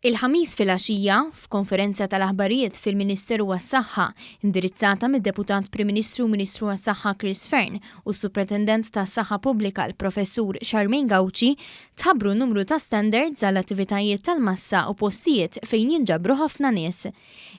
Il-ħamis fil-għaxija, f'konferenza tal-aħbarijiet fil-Ministeru għas-Saħħa, indirizzata mid-Deputat Prim Ministru Ministru għas-Saħħa Chris Fearn u s-Supretendent tas-Saħħa Pubblika l-Professur Charmaine Gauci, tħabbru numru ta' standards għall attivitajiet tal-massa u postijiet fejn jinġabru ħafna nies.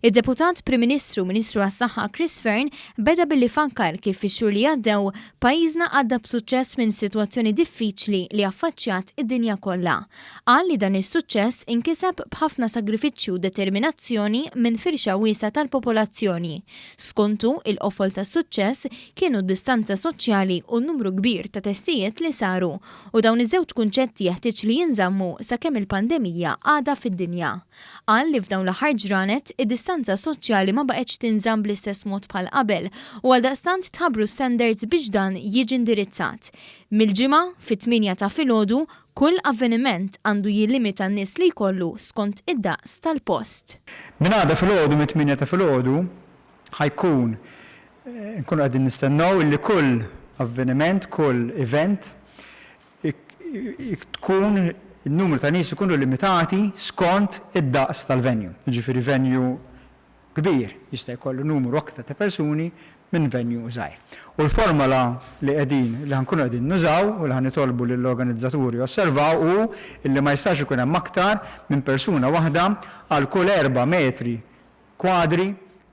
Id-Deputat Prim Ministru Ministru għas-Saħħa Chris Fearn beda billi fakkar kif fix-xhur li għaddew pajjiżna għadda b'suċċess minn sitwazzjoni diffiċli li affaċċjat id-dinja kollha. Qal li dan is-suċċess inkiseb b'ħafna sagrifiċċju u determinazzjoni minn firxa wiesa tal-popolazzjoni. Skontu il-qofol ta' suċċess kienu d-distanza soċjali u n-numru kbir ta' testijiet li saru u dawn iż-żewġ kunċetti jeħtieġ li jinżammu sakemm il-pandemija għadha fid-dinja. Qal li f'dawn l-aħħar ġranet id-distanza soċjali ma baqgħetx tinżamm bl-istess mod bħal qabel u għaldaqstant tħabbru standards biex dan jiġi indirizzat. Mill-ġimgħa fit-8 ta' filgħodu kull avveniment għandu jillimita n-nies li jkollu skont id-daqs tal-post. Min għada fil-ħodu mit-8 ta' fil-ħodu ħajkun nkunu għadin nistennaw li kull avveniment, kull event tkun il-numru ta' nies ikunu limitati skont id-daqs tal-venue. Ġifieri venue kbir jista' jkollu numru aktar ta' persuni minn venue żgħir. U l-formola li ħankunu qegħdin nużaw u li ħanitolbu lill-organizzaturi osservaw hu li ma jistax ikun hemm aktar minn persuna waħda għal kull 4 metri kwadri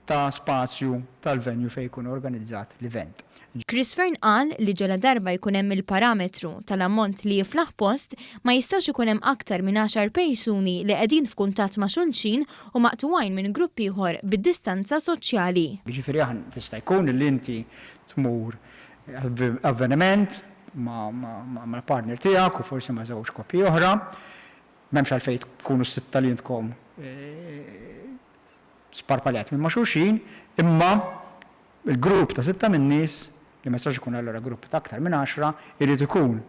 ta' spazju tal-venue fejn jkun organizzat l-event. Chris Fearn qal li ġala darba jkun hemm il-parametru tal-ammont li jiflaħ post ma jistax ikun hemm aktar minn 10 persuni li qegħdin f'kuntatt ma' xulxin u maqtuwajn minn grupp ieħor bid-distanza soċjali. Jiġifieri tista' jkun li inti tmur avveniment ma' partner tiegħek u forsi ma' żewġ koppji oħra, m'hemmx għalfejn tkunu s-sitta li intkom sparpaljat minn ma' xulxin, imma il-grupp ta' 6 minn nies li ma jistax ikun allura grupp ta' aktar minn 10 irid ikun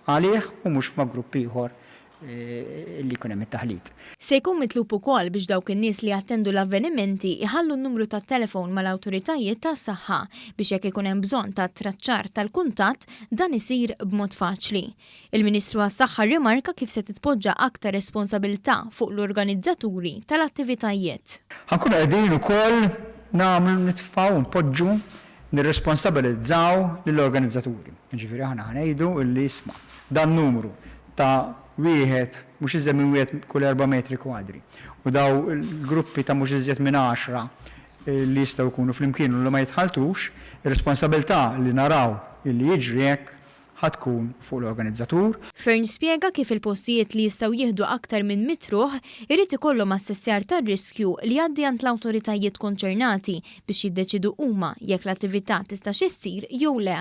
għalih u mhux ma' grupp ieħor li jkun hemm it-taħlit. Se jkun mitlub ukoll biex dawk in-nies li jattendu l-avvenimenti iħallu n-numru tat-telefon mal-awtoritajiet tas-saħħa biex jekk ikun hemm bżonn ta' traċċar tal-kuntatt dan isir b'mod faċli. Il-Ministru għas-Saħħa rrimarka kif se titpoġġa aktar responsabilità fuq l-organizzaturi tal-attivitajiet. Ħankunu qegħdin ukoll nagħmlu nitfgħu npoġġu nirresponsabilizzaw lill-organizzaturi. Ġifieri aħna ngħidu li isma' dan numru ta' wieħed mhux iżjed minn wieħed kull 4 metri kwadri u daw il-gruppi ta' mhux iżjed minn 10 li jistgħu jkunu flimkien u li ma jitħaltux, ir-responsabilità li naraw illi jiġri hekk ħatkun fuq l-organizzatur. Fearn spjega kif il-postijiet li jistgħu jieħdu aktar minn 100 ruħ irid ikollhom assessjar tar-riskju li jgħaddi għand l-awtoritajiet konċernati biex jiddeċidu huma jekk l-attività tistax issir jew le.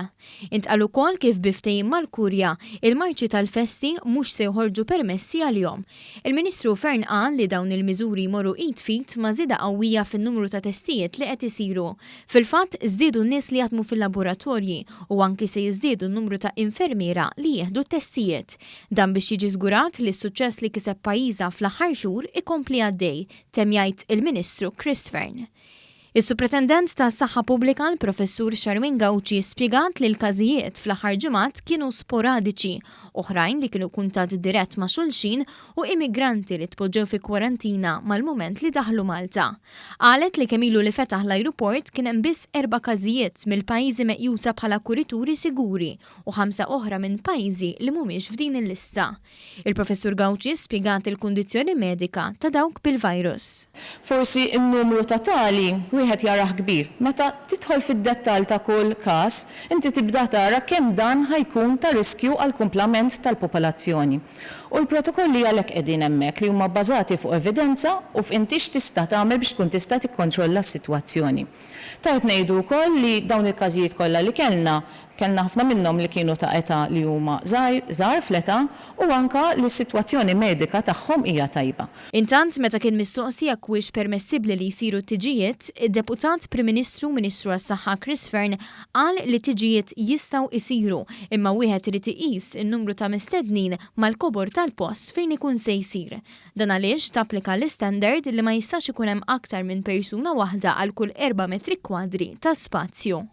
Intqal ukoll kif biftehim mal-Kurja il-marċi tal-festi mhux se joħorġu permessi għalihom. Il-Ministru Fearn qal li dawn il-miżuri jmorru id fit ma' żieda qawwija fin-numru ta' testijiet li qed isiru. Fil-fatt żdiedu n-nies li jaħdmu fil-laboratorji u anki se jiżdiedu n-numru ta' infermiera li jieħdu testijiet. Dan biex jiġi żgurat li s-suċċess li kiseb pajjiża fl-aħħar xhur ikompli għaddej, temm jgħid il-Ministru Chris Fearn. Is-Supretendent tas-Saħħa Pubblika l-Professur Charmaine Gauci spjegat li l-każijiet fl-aħħar ġimgħat kienu sporadiċi, oħrajn li kienu kuntatt dirett ma' xulxin u immigranti li tpoġġew fi kwarantina mal-mument li daħlu Malta. Qalet li kemm ilu li fetaħ l-ajruport kien hemm biss 4 każijiet mill-pajjiżi meqjusa bħala kurituri siguri u 5 oħra minn pajjiżi li mhumiex f'din il-lista. Il-Professur Gauci spjegat il-kundizzjoni medika ta' dawk bil-virus. Forsi n-numru totali wieħed jaraħ kbir. Meta tidħol fid-dettall ta' kull każ, inti tibda tara kemm dan ħajkun ta' riskju għal kumplament tal-popolazzjoni. U l-protokolli għalhekk qegħdin hemmhekk li huma bbażati fuq evidenza u f'intix tista' tagħmel biex tkun tista' tikkontrolla s-sitwazzjoni. Tajb ngħidu wkoll li dawn il-każijiet kollha li kellna ħafna minnhom li kienu ta' età li huma żgħar fl-età u anke li s-sitwazzjoni medika tagħhom hija tajba. Intant meta kien mistoqsi jekk huwiex permessibbli li jsiru t-tiġijiet, id-Deputat Prim Ministru Ministru għas-Saħħa Chris Fearn qal li t-tiġijiet jistgħu jsiru imma wieħed irid iqis in-numru ta' mistednin mal-kobor tal-post fejn ikun se jsir. Dan għaliex tapplika l-istandard li ma jistax ikun hemm aktar minn persuna waħda għal kull 4 metri kwadri ta' spazju.